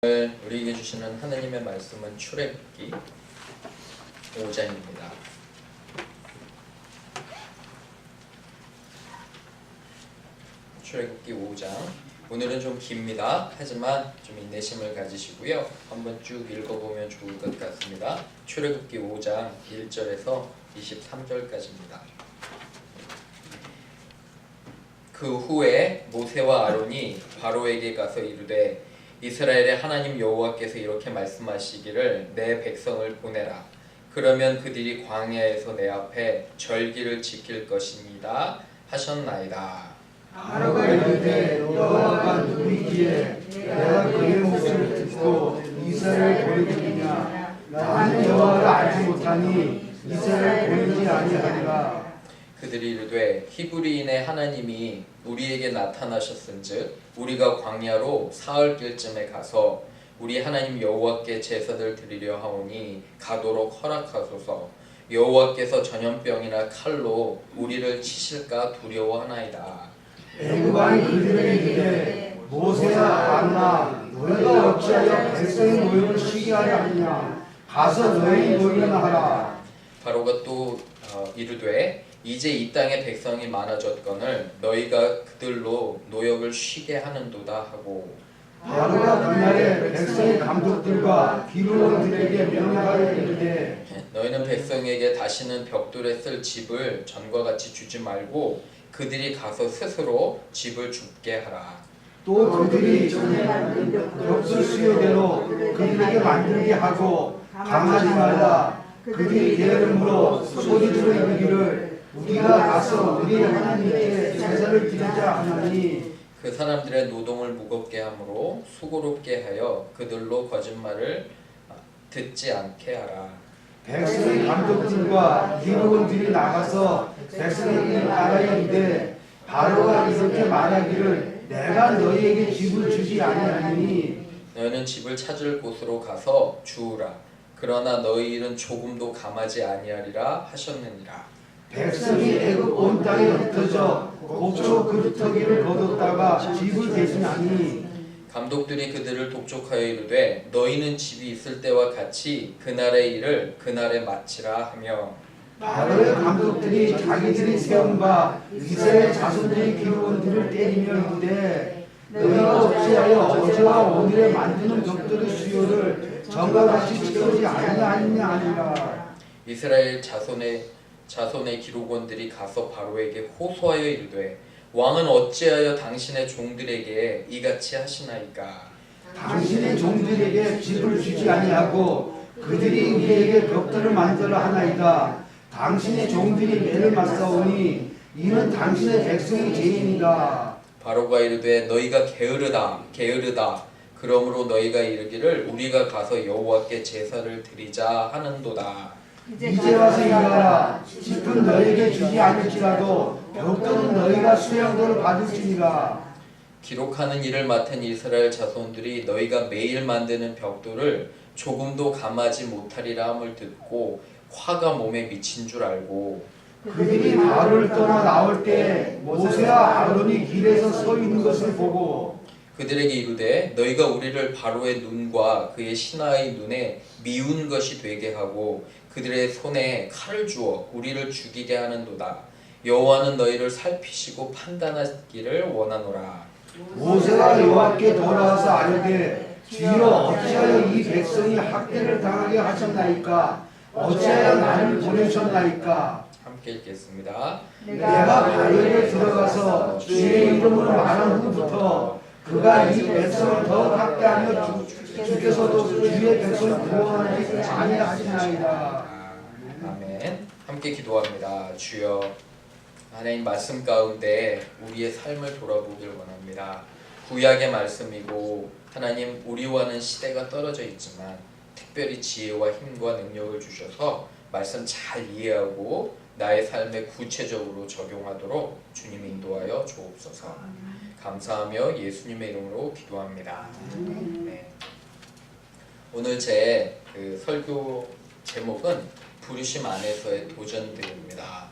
오늘 우리에게 주시는 하나님의 말씀은 출애굽기 5장입니다. 출애굽기 5장. 오늘은 좀 깁니다. 하지만 좀 인내심을 가지시고요. 한번 쭉 읽어보면 좋을 것 같습니다. 출애굽기 5장 1절에서 23절까지입니다. 그 후에 모세와 아론이 바로에게 가서 이르되 이스라엘의 하나님 여호와께서 이렇게 말씀하시기를 내 백성을 보내라. 그러면 그들이 광야에서 내 앞에 절기를 지킬 것이니이다 하셨나이다. 바로가 이르되 여호와가 누구이기에 내가 그의 목소리를 듣고 이스라엘을 보내느냐. 나는 여호와를 알지 못하니 이스라엘을 보내지 아니하리라. 그들이 이르되 히브리인의 하나님이 우리에게 나타나셨은즉 우리가 광야로 사흘길쯤에 가서 우리 하나님 여호와께 제사를 드리려 하오니 가도록 허락하소서. 여호와께서 전염병이나 칼로 우리를 치실까 두려워하나이다. 애굽왕이 그들에게 이르되 모세야 아론아 너희가 어찌하여 백성의 모욕을 쉬게 하려 하느냐. 가서 너희 모이나 하라. 바로가 또 이르되 이제 이 땅에 백성이 많아졌거늘 너희가 그들로 노역을 쉬게 하는도다 하고. 바로가 그날에 백성의 감독들과 기브론들에게 명령하여 이르되 너희는 백성에게 다시는 벽돌에 쓸 집을 전과 같이 주지 말고 그들이 가서 스스로 집을 줍게 하라. 또 그들이 전에 만든 벽돌 수요대로 그들에게 만들게 하고 강하지 말라. 그들이 게으름으로 소리지르 이르기를 우리가 가서 우리 하나님께 제사를 드리자 하나니 그 사람들의 노동을 무겁게 함으로 수고롭게 하여 그들로 거짓말을 듣지 않게 하라. 백성의 감독들과 기록원들이 나가서 백성에게 말하여 이르되 바로가 이렇게 말하기를 내가 너희에게 집을 주지 아니하니 너희는 집을 찾을 곳으로 가서 주우라. 그러나 너희 일은 조금도 감하지 아니하리라 하셨느니라. 백성이 애굽 온 땅에 흩어져 곡조 그루터기를 거뒀다가 집을 대신하니 감독들이 그들을 독촉하여 이르되 너희는 집이 있을 때와 같이 그날의 일을 그날에 마치라 하며 바로의 감독들이 자기들이 세운 바 이스라엘 자손들의 기록원들을 때리며 이르되 너희가 어찌하여 어제와 오늘에 만드는 벽돌의 수요를 전과 같이 지켜지 아니하느냐 하니라. 이스라엘 자손의 기록원들이 가서 바로에게 호소하여 이르되 왕은 어찌하여 당신의 종들에게 이같이 하시나이까. 당신의 종들에게 집을 주지 아니하고 그들이 우리에게 벽돌을 만들어 하나이다. 당신의 종들이 매를 맞사오니 이는 당신의 백성의 죄인이다. 바로가 이르되 너희가 게으르다. 그러므로 너희가 이르기를 우리가 가서 여호와께 제사를 드리자 하는도다. 이제 와서 일하라. 집은 너희에게 주지 않을지라도 벽돌은 너희가 수양도를 받을지니라. 기록하는 일을 맡은 이스라엘 자손들이 너희가 매일 만드는 벽돌을 조금도 감하지 못하리라 함을 듣고 화가 몸에 미친 줄 알고 그들이 바로를 떠나 나올 때 모세와 아론이 길에서 서 있는 것을 보고 그들에게 이르되 너희가 우리를 바로의 눈과 그의 신하의 눈에 미운 것이 되게 하고 그들의 손에 칼을 주어 우리를 죽이게 하는도다. 여호와는 너희를 살피시고 판단하기를 원하노라. 모세가 여호와께 돌아와서 아뢰되 주여 어찌하여 이 백성이 학대를 당하게 하셨나이까. 어찌하여 나를 보내셨나이까. 함께 읽겠습니다. 내가 바로에게 들어가서 주의 이름으로 말한 후부터 그가 이 백성을 더 학대하며 주께서도 주의 백성을 구원하지 아니하시나이다. 아멘. 함께 기도합니다. 주여, 하나님 말씀 가운데 우리의 삶을 돌아보길 원합니다. 구약의 말씀이고 하나님 우리와는 시대가 떨어져 있지만 특별히 지혜와 힘과 능력을 주셔서 말씀 잘 이해하고 나의 삶에 구체적으로 적용하도록 주님 인도하여 주옵소서. 감사하며 예수님의 이름으로 기도합니다. 네. 오늘 제 설교 제목은 부르심 안에서의 도전들입니다.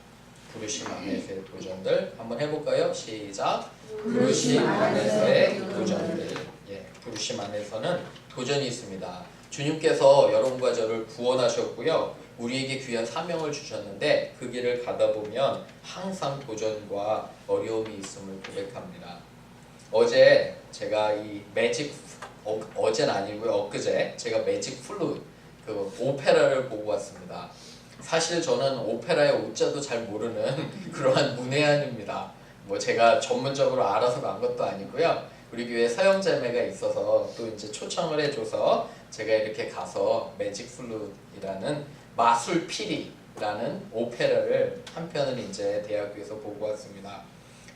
부르심 안에서의 도전들 한번 해볼까요? 시작. 부르심 안에서의 도전들. 예. 부르심 안에서는 도전이 있습니다. 주님께서 여러분과 저를 구원하셨고요. 우리에게 귀한 사명을 주셨는데 그 길을 가다 보면 항상 도전과 어려움이 있음을 고백합니다. 어제 제가 이 매직 어제는 아니고요. 엊그제 제가 매직 플룻 그 오페라를 보고 왔습니다. 사실 저는 오페라의 오자도 잘 모르는 그러한 문외한입니다. 뭐 제가 전문적으로 알아서 간 것도 아니고요. 우리 교회 서영자매가 있어서 또 이제 초청을 해줘서 제가 이렇게 가서 매직 플룻이라는 마술피리라는 오페라를 한 편을 이제 대학교에서 보고 왔습니다.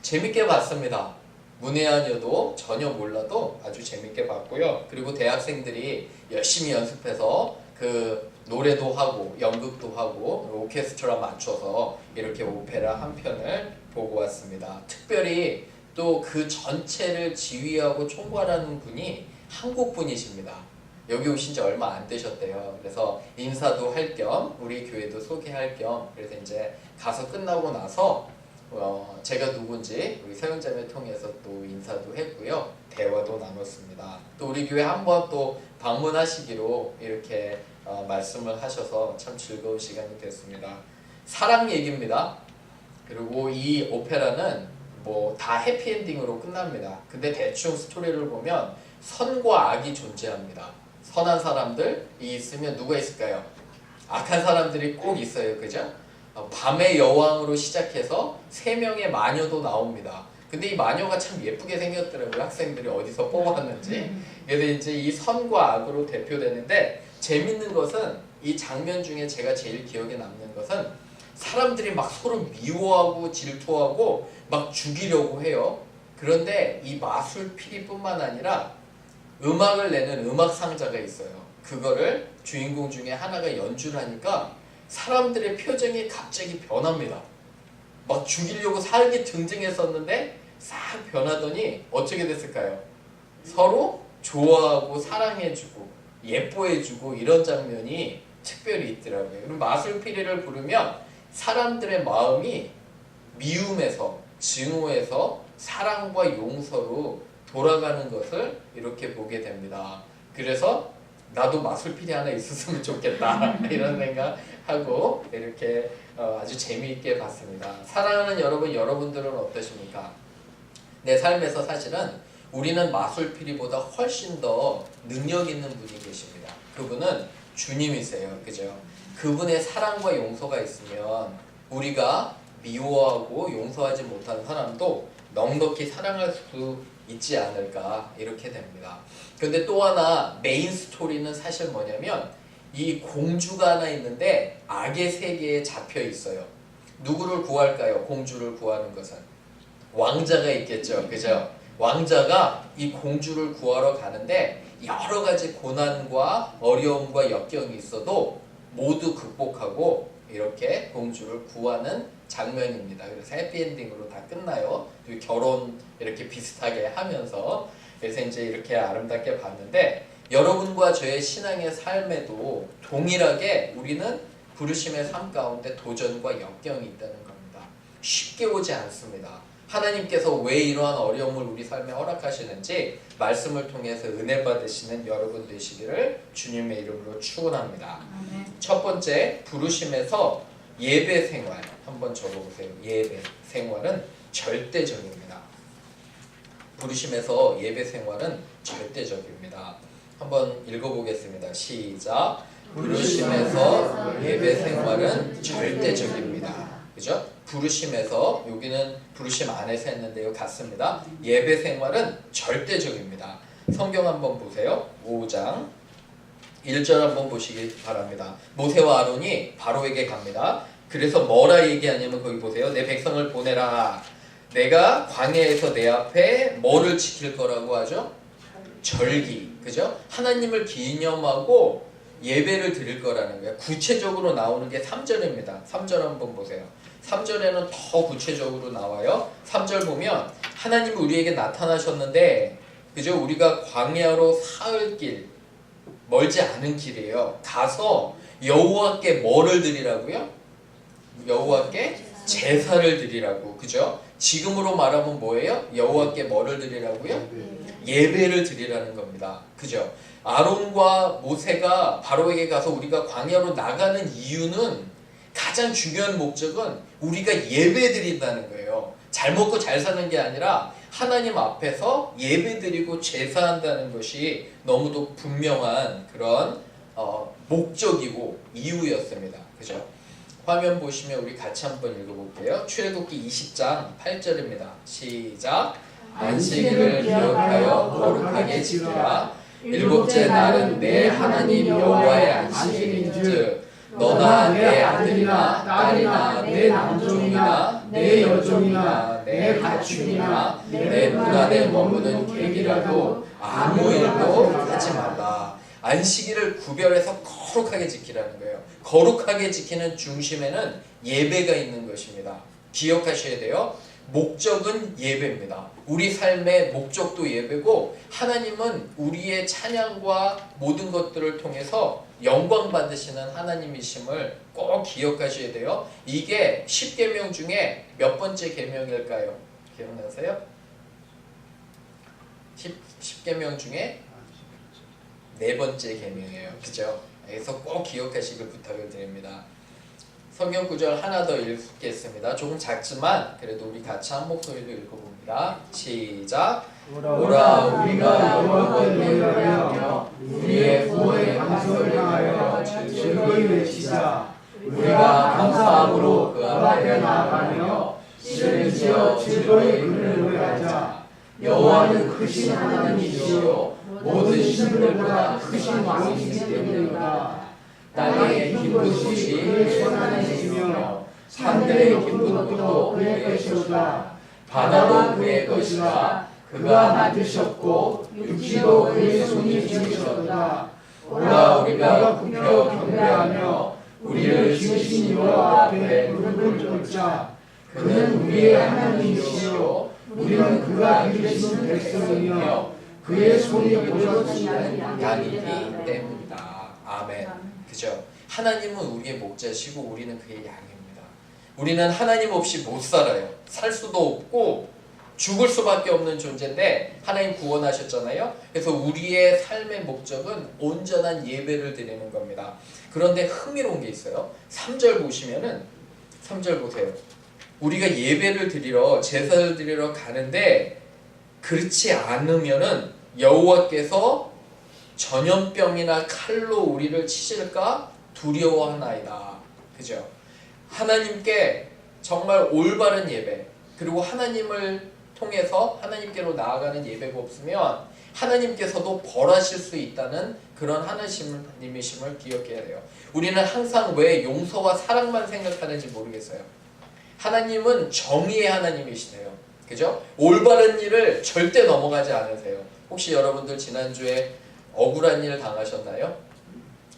재밌게 봤습니다. 문외한이어도 전혀 몰라도 아주 재밌게 봤고요. 그리고 대학생들이 열심히 연습해서 그 노래도 하고 연극도 하고 오케스트라 맞춰서 이렇게 오페라 한 편을 보고 왔습니다. 특별히 또 그 전체를 지휘하고 총괄하는 분이 한국 분이십니다. 여기 오신 지 얼마 안 되셨대요. 그래서 인사도 할 겸 우리 교회도 소개할 겸 그래서 이제 가서 끝나고 나서 제가 누군지 우리 세훈자매 통해서 또 인사도 했고요. 대화도 나눴습니다. 또 우리 교회 한번 또 방문하시기로 이렇게 말씀을 하셔서 참 즐거운 시간이 됐습니다. 사랑 얘기입니다. 그리고 이 오페라는 뭐 다 해피엔딩으로 끝납니다. 근데 대충 스토리를 보면 선과 악이 존재합니다. 선한 사람들이 있으면 누가 있을까요? 악한 사람들이 꼭 있어요. 그죠? 밤의 여왕으로 시작해서 3명의 마녀도 나옵니다. 근데 이 마녀가 참 예쁘게 생겼더라고요. 학생들이 어디서 뽑았는지. 그래서 이제 이 선과 악으로 대표되는데 재밌는 것은 이 장면 중에 제가 제일 기억에 남는 것은 사람들이 막 서로 미워하고 질투하고 막 죽이려고 해요. 그런데 이 마술피리뿐만 아니라 음악을 내는 음악 상자가 있어요. 그거를 주인공 중에 하나가 연주를 하니까 사람들의 표정이 갑자기 변합니다. 막 죽이려고 살기 등등했었는데 싹 변하더니 어떻게 됐을까요? 서로 좋아하고 사랑해주고 예뻐해주고 이런 장면이 특별히 있더라고요. 그럼 마술피리를 부르면 사람들의 마음이 미움에서 증오에서 사랑과 용서로 돌아가는 것을 이렇게 보게 됩니다. 그래서 나도 마술피리 하나 있었으면 좋겠다 이런 생각하고 이렇게 아주 재미있게 봤습니다. 사랑하는 여러분, 여러분들은 어떠십니까? 내 삶에서 사실은 우리는 마술피리보다 훨씬 더 능력 있는 분이 계십니다. 그분은 주님이세요. 그죠? 그분의 사랑과 용서가 있으면 우리가 미워하고 용서하지 못한 사람도 넉넉히 사랑할 수 있지 않을까 이렇게 됩니다. 근데 또 하나 메인 스토리는 사실 뭐냐면 이 공주가 하나 있는데 악의 세계에 잡혀 있어요. 누구를 구할까요? 공주를 구하는 것은 왕자가 있겠죠. 그죠? 왕자가 이 공주를 구하러 가는데 여러 가지 고난과 어려움과 역경이 있어도 모두 극복하고 이렇게 공주를 구하는 장면입니다. 그래서 해피엔딩으로 다 끝나요. 결혼 이렇게 비슷하게 하면서 그래서 이제 이렇게 아름답게 봤는데 여러분과 저의 신앙의 삶에도 동일하게 우리는 부르심의 삶 가운데 도전과 역경이 있다는 겁니다. 쉽게 오지 않습니다. 하나님께서 왜 이러한 어려움을 우리 삶에 허락하시는지 말씀을 통해서 은혜 받으시는 여러분 되시기를 주님의 이름으로 축원합니다. 첫 번째, 부르심에서 예배 생활 한번 적어보세요. 예배 생활은 절대적입니다. 부르심에서 예배 생활은 절대적입니다. 한번 읽어보겠습니다. 시작. 부르심에서 예배 생활은 절대적입니다. 그죠? 부르심에서 여기는 부르심 안에서 했는데요. 같습니다. 예배 생활은 절대적입니다. 성경 한번 보세요. 5장 1절 한번 보시기 바랍니다. 모세와 아론이 바로에게 갑니다. 그래서 뭐라 얘기하냐면 거기 보세요. 내 백성을 보내라. 내가 광야에서 내 앞에 뭐를 지킬 거라고 하죠? 절기. 그죠? 하나님을 기념하고 예배를 드릴 거라는 거예요. 구체적으로 나오는 게 3절입니다. 3절 한번 보세요. 3절에는 더 구체적으로 나와요. 3절 보면 하나님이 우리에게 나타나셨는데 그죠? 우리가 광야로 사흘 길 멀지 않은 길이에요. 가서 여호와께 뭐를 드리라고요? 여호와께 제사를 드리라고. 그죠? 지금으로 말하면 뭐예요? 여호와께 뭐를 드리라고요? 예배를 드리라는 겁니다. 그죠? 아론과 모세가 바로에게 가서 우리가 광야로 나가는 이유는, 가장 중요한 목적은 우리가 예배 드린다는 거예요. 잘 먹고 잘 사는 게 아니라 하나님 앞에서 예배 드리고 제사한다는 것이 너무도 분명한 그런 목적이고 이유였습니다. 그죠? 화면 보시면 우리 같이 한번 읽어볼게요. 출애굽기 20장 8절입니다. 시작. 안식일을 기억하여 거룩하게 지키라. 일곱째 날은 내 하나님 여호와의 안식일인즉 너나 내 아들이나 딸이나 내 남종이나 내 여종이나 내 가축이나 내 문 안에 머무는 객이라도 아무 일도 하지 말라. 안식일을 구별해서 거룩하게 지키라는 거예요. 거룩하게 지키는 중심에는 예배가 있는 것입니다. 기억하셔야 돼요. 목적은 예배입니다. 우리 삶의 목적도 예배고, 하나님은 우리의 찬양과 모든 것들을 통해서 영광 받으시는 하나님이심을 꼭 기억하셔야 돼요. 이게 10계명 중에 몇 번째 계명일까요? 기억나세요? 10계명 중에 네 번째 계명이에요. 그죠? 그래서 꼭 기억하시길 부탁을 드립니다. 성경 구절 하나 더 읽겠습니다. 조금 작지만 그래도 우리 같이 한 목소리로 읽어봅니다. 시작. 오라 우리가 여호와께 예배하며 우리의 구원의 방석을 향하여 즐거이 외치자. 우리가 감사함으로 그 앞에 나아가며 시를 지어 즐거이 그를 노래하자. 여호와는 크신 하나님이시요 모든 신들보다 크신 왕이시기 때문이다. 땅의 기쁨이 그의 손안에시며 산들의 기쁨도 그의 것이로다. 바다도 그의 것이라. 그가 만드셨고 육지도 그의 손이 지으셨도다. 오라 우리가 굽혀 경배하며 우리를 지으신 여호와 앞에 무릎을 꿇자. 그는 우리의 하나님이시요 우리는 그가 기르시는 백성이며 그의 손이 보여주신 양이기 때문이다. 아멘. 그죠? 하나님은 우리의 목자시고 우리는 그의 양입니다. 우리는 하나님 없이 못 살아요. 살 수도 없고 죽을 수밖에 없는 존재인데 하나님 구원하셨잖아요. 그래서 우리의 삶의 목적은 온전한 예배를 드리는 겁니다. 그런데 흥미로운 게 있어요. 3절 보시면은 3절 보세요. 우리가 예배를 드리러 제사를 드리러 가는데 그렇지 않으면은 여호와께서 전염병이나 칼로 우리를 치실까 두려워하나이다. 그죠? 하나님께 정말 올바른 예배, 그리고 하나님을 통해서 하나님께로 나아가는 예배가 없으면 하나님께서도 벌하실 수 있다는 그런 하나님이심을 기억해야 돼요. 우리는 항상 왜 용서와 사랑만 생각하는지 모르겠어요. 하나님은 정의의 하나님이시네요. 그죠? 올바른 일을 절대 넘어가지 않으세요. 혹시 여러분들 지난주에 억울한 일 당하셨나요?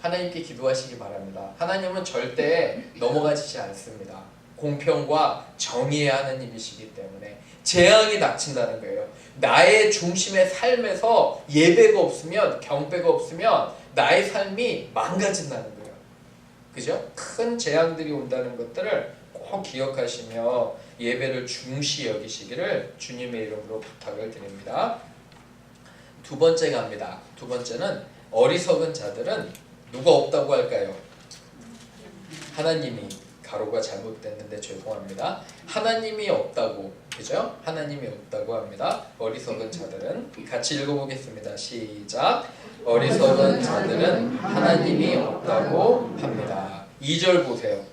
하나님께 기도하시기 바랍니다. 하나님은 절대 넘어가지 않습니다. 공평과 정의의 하나님이시기 때문에 재앙이 닥친다는 거예요. 나의 중심의 삶에서 예배가 없으면, 경배가 없으면 나의 삶이 망가진다는 거예요. 그죠? 큰 재앙들이 온다는 것들을 꼭 기억하시며 예배를 중시 여기시기를 주님의 이름으로 부탁을 드립니다. 두 번째 갑니다. 두 번째는 어리석은 자들은 누가 없다고 할까요? 하나님이, 가로가 잘못됐는데 죄송합니다. 하나님이 없다고, 그죠? 하나님이 없다고 합니다. 어리석은 자들은 같이 읽어보겠습니다. 시작. 어리석은 자들은 하나님이 없다고 합니다. 2절 보세요.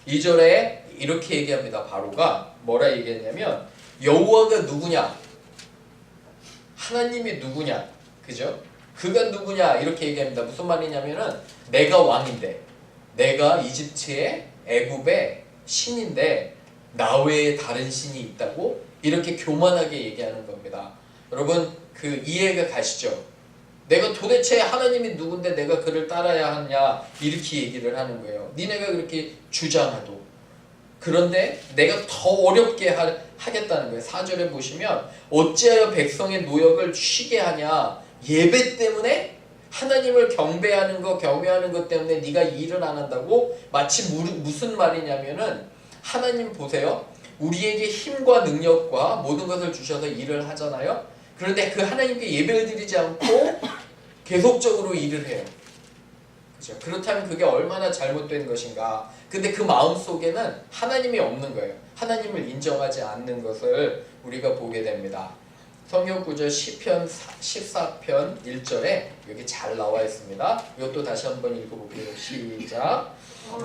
2절에 이렇게 얘기합니다. 바로가 뭐라 얘기했냐면 여호와가 누구냐? 하나님이 누구냐? 그죠? 그가 누구냐? 이렇게 얘기합니다. 무슨 말이냐면은 내가 왕인데, 내가 이집트의 애굽의 신인데 나 외에 다른 신이 있다고? 이렇게 교만하게 얘기하는 겁니다. 여러분 그 이해가 가시죠? 내가 도대체 하나님이 누군데 내가 그를 따라야 하냐? 이렇게 얘기를 하는 거예요. 니네가 그렇게 주장해도. 그런데 내가 더 어렵게 하겠다는 거예요. 4절에 보시면 어찌하여 백성의 노역을 쉬게 하냐? 예배 때문에? 하나님을 경배하는 것, 경외하는 것 때문에 네가 일을 안 한다고? 마치 무슨 말이냐면은 하나님 보세요. 우리에게 힘과 능력과 모든 것을 주셔서 일을 하잖아요. 그런데 그 하나님께 예배를 드리지 않고 계속적으로 일을 해요. 그죠? 그렇다면 그게 얼마나 잘못된 것인가. 근데 그 마음 속에는 하나님이 없는 거예요. 하나님을 인정하지 않는 것을 우리가 보게 됩니다. 성경 구절 시편 14편 1절에 여기 잘 나와 있습니다. 이것도 다시 한번 읽어볼게요. 시작.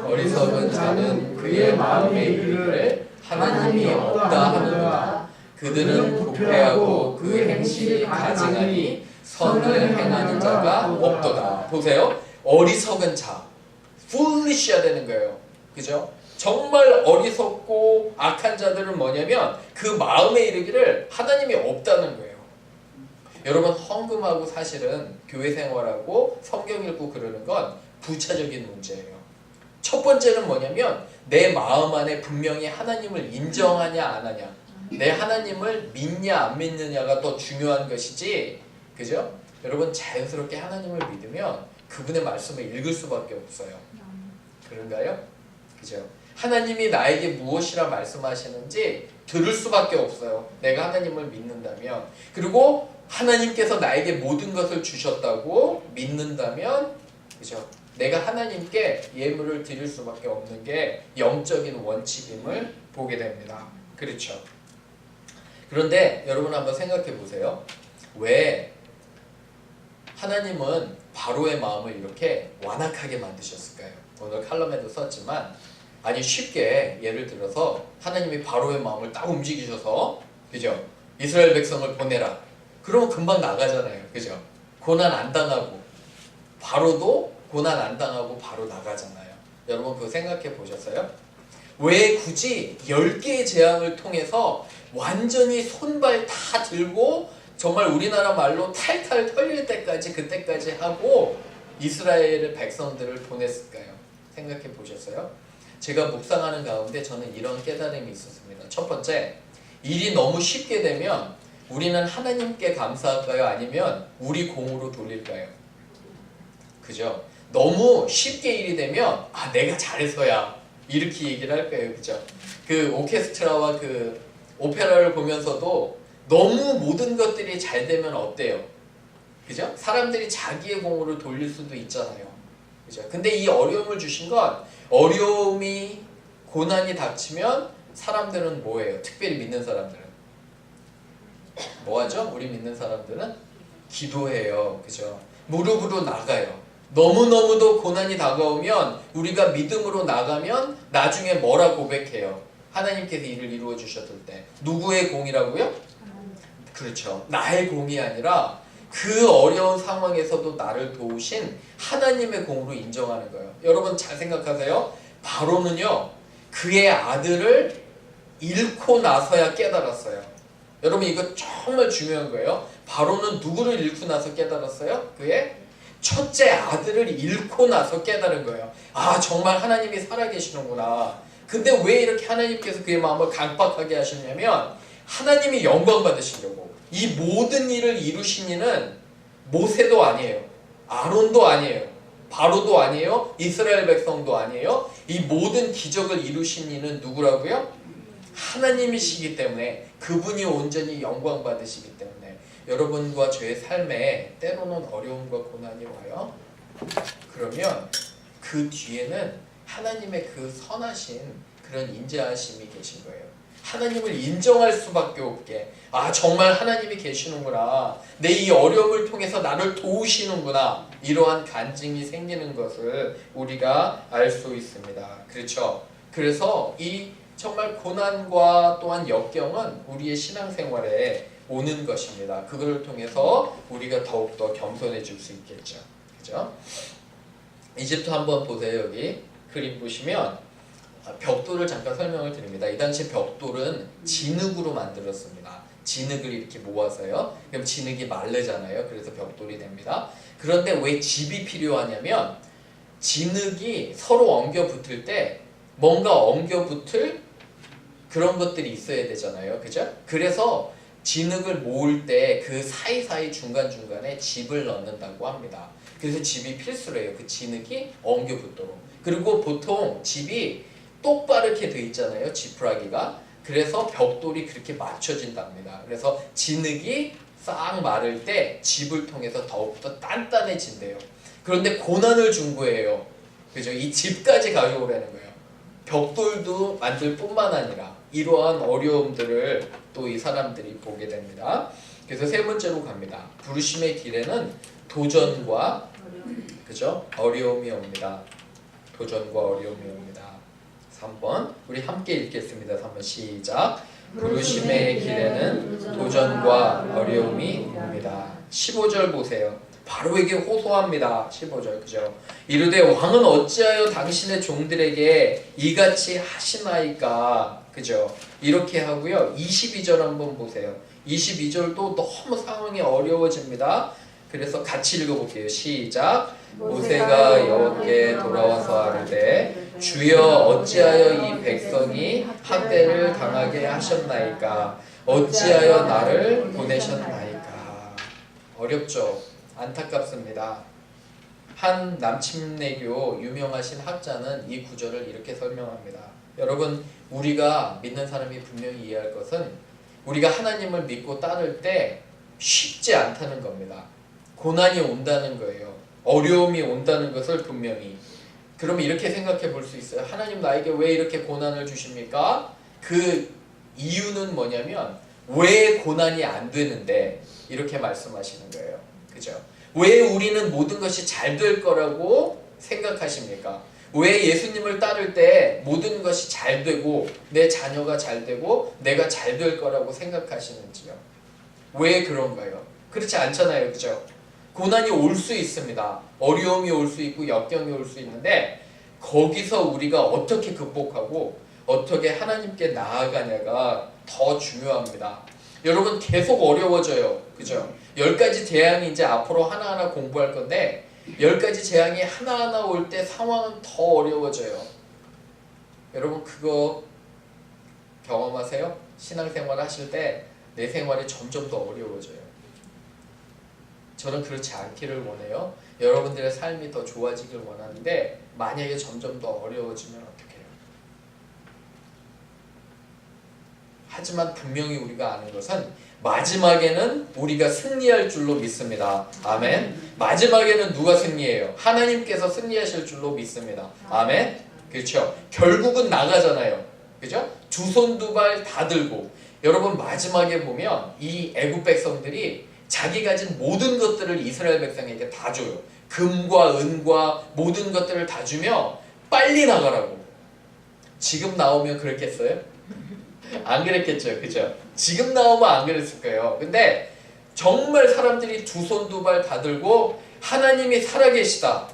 어리석은 자는 그의 마음에 이르기를 하나님이 없다 하는구나. 그들은 부패하고 그 행실이 가증하니 선을 행하는 자가 없도다. 보세요. 어리석은 자, foolish해야 되는 거예요. 그죠? 정말 어리석고 악한 자들은 뭐냐면 그 마음에 이르기를 하나님이 없다는 거예요. 여러분, 헌금하고 사실은 교회 생활하고 성경 읽고 그러는 건 부차적인 문제예요. 첫 번째는 뭐냐면 내 마음 안에 분명히 하나님을 인정하냐 안 하냐, 내 하나님을 믿냐 안 믿느냐가 더 중요한 것이지. 그죠? 여러분, 자연스럽게 하나님을 믿으면 그분의 말씀을 읽을 수밖에 없어요. 그런가요? 그죠? 하나님이 나에게 무엇이라 말씀하시는지 들을 수밖에 없어요. 내가 하나님을 믿는다면. 그리고 하나님께서 나에게 모든 것을 주셨다고 믿는다면, 그죠? 내가 하나님께 예물을 드릴 수밖에 없는 게 영적인 원칙임을 보게 됩니다. 그렇죠? 그런데 여러분 한번 생각해 보세요. 왜 하나님은 바로의 마음을 이렇게 완악하게 만드셨을까요? 오늘 칼럼에도 썼지만, 아니 쉽게 예를 들어서 하나님이 바로의 마음을 딱 움직이셔서, 그죠? 이스라엘 백성을 보내라. 그러면 금방 나가잖아요. 그죠? 고난 안 당하고, 바로도 고난 안 당하고 바로 나가잖아요. 여러분 그거 생각해 보셨어요? 왜 굳이 10개의 재앙을 통해서 완전히 손발 다 들고 정말 우리나라 말로 탈탈 털릴 때까지, 그때까지 하고 이스라엘의 백성들을 보냈을까요? 생각해 보셨어요? 제가 묵상하는 가운데 저는 이런 깨달음이 있었습니다. 첫 번째, 일이 너무 쉽게 되면 우리는 하나님께 감사할까요? 아니면 우리 공으로 돌릴까요? 그죠? 너무 쉽게 일이 되면 내가 잘해서야 이렇게 얘기를 할까요? 그죠? 그 오케스트라와 그 오페라를 보면서도 너무 모든 것들이 잘 되면 어때요? 그죠? 사람들이 자기의 공으로 돌릴 수도 있잖아요. 그죠? 근데 이 어려움을 주신 건, 어려움이, 고난이 닥치면 사람들은 뭐예요? 특별히 믿는 사람들은 뭐하죠? 우리 믿는 사람들은 기도해요. 그죠? 무릎으로 나가요. 너무너무도 고난이 다가오면 우리가 믿음으로 나가면 나중에 뭐라 고백해요? 하나님께서 일을 이루어 주셨을 때 누구의 공이라고요? 그렇죠. 나의 공이 아니라 그 어려운 상황에서도 나를 도우신 하나님의 공으로 인정하는 거예요. 여러분 잘 생각하세요. 바로는요, 그의 아들을 잃고 나서야 깨달았어요. 여러분 이거 정말 중요한 거예요. 바로는 누구를 잃고 나서 깨달았어요? 그의 첫째 아들을 잃고 나서 깨달은 거예요. 정말 하나님이 살아계시는구나. 근데 왜 이렇게 하나님께서 그의 마음을 강박하게 하셨냐면, 하나님이 영광 받으시려고. 이 모든 일을 이루신 이는 모세도 아니에요, 아론도 아니에요, 바로도 아니에요, 이스라엘 백성도 아니에요. 이 모든 기적을 이루신 이는 누구라고요? 하나님이시기 때문에, 그분이 온전히 영광 받으시기 때문에 여러분과 저의 삶에 때로는 어려움과 고난이 와요. 그러면 그 뒤에는 하나님의 그 선하신 그런 인자하심이 계신 거예요. 하나님을 인정할 수밖에 없게, 정말 하나님이 계시는구나, 내 이 어려움을 통해서 나를 도우시는구나, 이러한 간증이 생기는 것을 우리가 알 수 있습니다. 그렇죠? 그래서 이 정말 고난과 또한 역경은 우리의 신앙생활에 오는 것입니다. 그걸 통해서 우리가 더욱더 겸손해질 수 있겠죠. 그죠? 이집트 한번 보세요. 여기 그림 보시면 벽돌을 잠깐 설명을 드립니다. 이 당시 벽돌은 진흙으로 만들었습니다. 진흙을 이렇게 모아서요. 그럼 진흙이 마르잖아요. 그래서 벽돌이 됩니다. 그런데 왜 집이 필요하냐면, 진흙이 서로 엉겨 붙을 때 뭔가 엉겨 붙을 그런 것들이 있어야 되잖아요. 그죠? 그래서 진흙을 모을 때 그 사이사이 중간중간에 집을 넣는다고 합니다. 그래서 집이 필수래요. 그 진흙이 엉겨 붙도록. 그리고 보통 집이 똑바르게 돼 있잖아요. 지푸라기가. 그래서 벽돌이 그렇게 맞춰진답니다. 그래서 진흙이 싹 마를 때 집을 통해서 더욱더 단단해진대요. 그런데 고난을 준 거예요. 그죠? 이 집까지 가져오라는 거예요. 벽돌도 만들 뿐만 아니라 이러한 어려움들을 또 이 사람들이 보게 됩니다. 그래서 세 번째로 갑니다. 부르심의 길에는 도전과 그죠? 어려움이 옵니다. 도전과 어려움이 옵니다. 3번 우리 함께 읽겠습니다. 3번 시작. 부르심의 길에는 도전과 어려움이 옵니다. 15절 보세요. 바로에게 호소합니다. 15절 그죠? 이르되 왕은 어찌하여 당신의 종들에게 이같이 하시나이까. 그죠? 이렇게 하고요. 22절 한번 보세요. 22절도 너무 상황이 어려워집니다. 그래서 같이 읽어볼게요. 시작. 모세가 여호와께 돌아와서 아뢰되 주여 어찌하여 이 백성이 학대를 당하게 하셨나이까. 어찌하여 나를 보내셨나이까. 어렵죠. 안타깝습니다. 한 남침내교 유명하신 학자는 이 구절을 이렇게 설명합니다. 여러분, 우리가 믿는 사람이 분명히 이해할 것은 우리가 하나님을 믿고 따를 때 쉽지 않다는 겁니다. 고난이 온다는 거예요. 어려움이 온다는 것을 분명히. 그러면 이렇게 생각해 볼 수 있어요. 하나님 나에게 왜 이렇게 고난을 주십니까? 그 이유는 뭐냐면 왜 고난이 안 되는데 이렇게 말씀하시는 거예요. 그죠? 왜 우리는 모든 것이 잘 될 거라고 생각하십니까? 왜 예수님을 따를 때 모든 것이 잘 되고 내 자녀가 잘 되고 내가 잘 될 거라고 생각하시는지요? 왜 그런가요? 그렇지 않잖아요. 그죠? 고난이 올 수 있습니다. 어려움이 올 수 있고 역경이 올 수 있는데 거기서 우리가 어떻게 극복하고 어떻게 하나님께 나아가냐가 더 중요합니다. 여러분 계속 어려워져요. 그죠? 10가지 재앙이 이제 앞으로 하나하나 공부할 건데 10가지 재앙이 하나하나 올 때 상황은 더 어려워져요. 여러분 그거 경험하세요? 신앙생활 하실 때 내 생활이 점점 더 어려워져요. 저는 그렇지 않기를 원해요. 여러분들의 삶이 더 좋아지길 원하는데 만약에 점점 더 어려워지면 어떡해요? 하지만 분명히 우리가 아는 것은 마지막에는 우리가 승리할 줄로 믿습니다. 아멘. 마지막에는 누가 승리해요? 하나님께서 승리하실 줄로 믿습니다. 아멘. 그렇죠? 결국은 나가잖아요. 그죠? 두 손 두 발 다 들고 여러분 마지막에 보면 이 애국 백성들이 자기 가진 모든 것들을 이스라엘 백성에게 다 줘요. 금과 은과 모든 것들을 다 주며 빨리 나가라고. 지금 나오면 그랬겠어요? 안 그랬겠죠. 그죠? 지금 나오면 안 그랬을 거예요. 근데 정말 사람들이 두 손 두 발 다 들고 하나님이 살아계시다.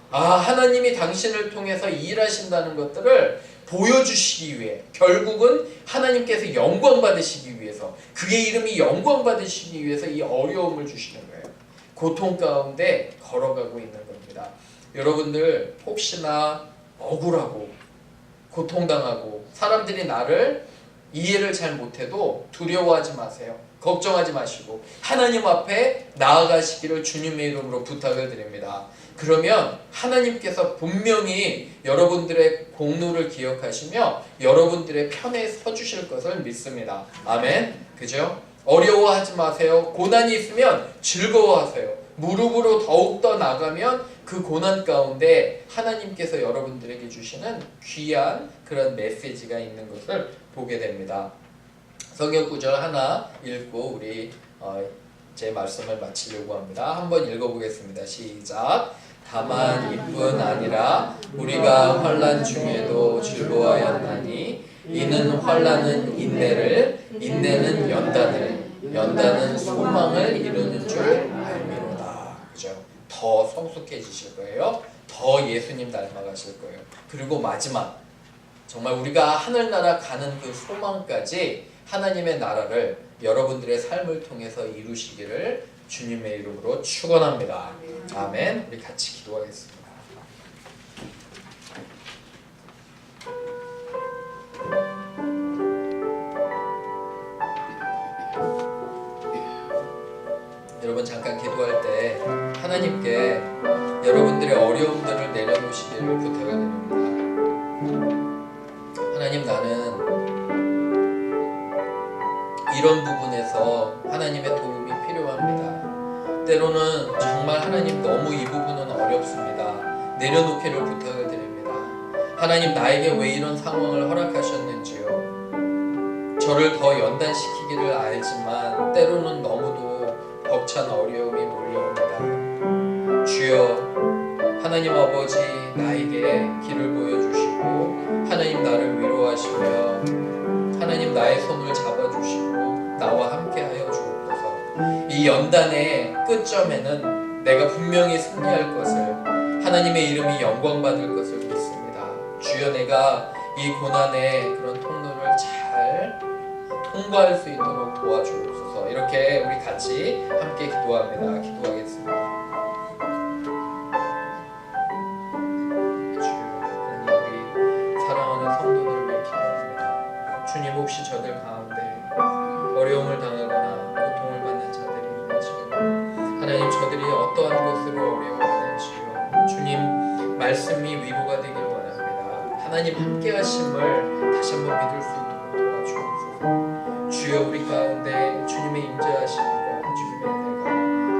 하나님이 당신을 통해서 일하신다는 것들을 보여주시기 위해 결국은 하나님께서 영광 받으시기 위해서 그의 이름이 영광 받으시기 위해서 이 어려움을 주시는 거예요. 고통 가운데 걸어가고 있는 겁니다. 여러분들 혹시나 억울하고 고통당하고 사람들이 나를 이해를 잘 못해도 두려워하지 마세요. 걱정하지 마시고 하나님 앞에 나아가시기를 주님의 이름으로 부탁을 드립니다. 그러면 하나님께서 분명히 여러분들의 공로를 기억하시며 여러분들의 편에 서주실 것을 믿습니다. 아멘. 그죠? 어려워하지 마세요. 고난이 있으면 즐거워하세요. 무릎으로 더욱더 나가면 그 고난 가운데 하나님께서 여러분들에게 주시는 귀한 그런 메시지가 있는 것을 보게 됩니다. 성경 구절 하나 읽고 우리 제 말씀을 마치려고 합니다. 한번 읽어보겠습니다. 시작. 다만 이뿐 아니라 우리가 환난 중에도 즐거워하였나니 이는 환난은 인내를, 인내는 연단을, 연단은 소망을 이루는 줄 알미로다. 그죠? 더 성숙해지실 거예요. 더 예수님 닮아가실 거예요. 그리고 마지막 정말 우리가 하늘나라 가는 그 소망까지 하나님의 나라를 여러분들의 삶을 통해서 이루시기를 주님의 이름으로 축원합니다. 아멘. 우리 같이 기도하겠습니다. 여러분 잠깐 기도할 때 하나님께 여러분들의 어려움들을 내려놓으시기를 부탁을 드립니다. 하나님, 나는 이런 부분에서 하나님의 도움이 필요합니다. 때로는 정말 하나님 너무 이 부분은 어렵습니다. 내려놓기를 부탁을 드립니다. 하나님, 나에게 왜 이런 상황을 허락하셨는지요. 저를 더 연단시키기를 알지만 때로는 너무도 벅찬 어려움이 몰려옵니다. 주여, 하나님 아버지, 나에게 길을 보여주시고 하나님 나를 위로하시며 하나님 나의 손을 잡아주시고 나와 함께하여 주옵소서. 이 연단의 끝점에는 내가 분명히 승리할 것을, 하나님의 이름이 영광받을 것을 믿습니다. 주여, 내가 이 고난의 그런 통로를 잘 통과할 수 있도록 도와주옵소서. 이렇게 우리 같이 함께 기도합니다. 기도하겠습니다. 주님, 혹시 저들 가운데 어려움을 당하거나 고통을 받는 자들이 있는지요. 하나님, 저들이 어떠한 것으로 어려워하는지요. 주님, 말씀이 위로가 되길 원합니다. 하나님 함께 하심을 다시 한번 믿을 수 있도록 도와주옵소서. 주여, 우리 가운데 주님의 임재하심과 주님의 은혜가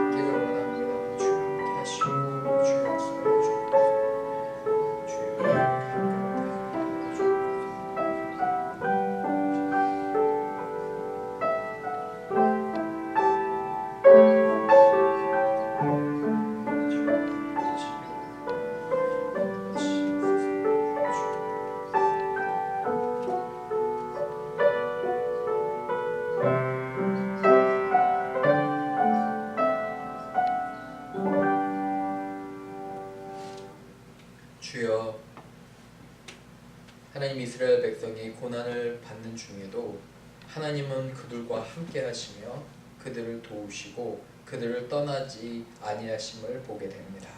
있기를 원합니다. 주여 함께 하시고 주여 역사해 주옵소서. 주여 주여, 하나님, 이스라엘 백성이 고난을 받는 중에도 하나님은 그들과 함께 하시며 그들을 도우시고 그들을 떠나지 아니하심을 보게 됩니다.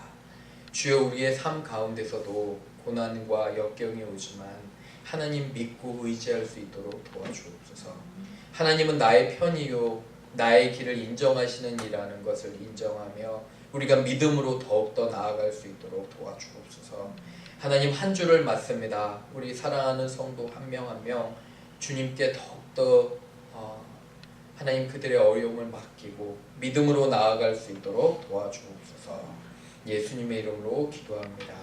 주여, 우리의 삶 가운데서도 고난과 역경이 오지만 하나님 믿고 의지할 수 있도록 도와주옵소서. 하나님은 나의 편이요 나의 길을 인정하시는 이라는 것을 인정하며 우리가 믿음으로 더욱더 나아갈 수 있도록 도와주옵소서. 하나님, 한 주를 맞습니다. 우리 사랑하는 성도 한 명 한 명 주님께 더욱더 하나님 그들의 어려움을 맡기고 믿음으로 나아갈 수 있도록 도와주옵소서. 예수님의 이름으로 기도합니다.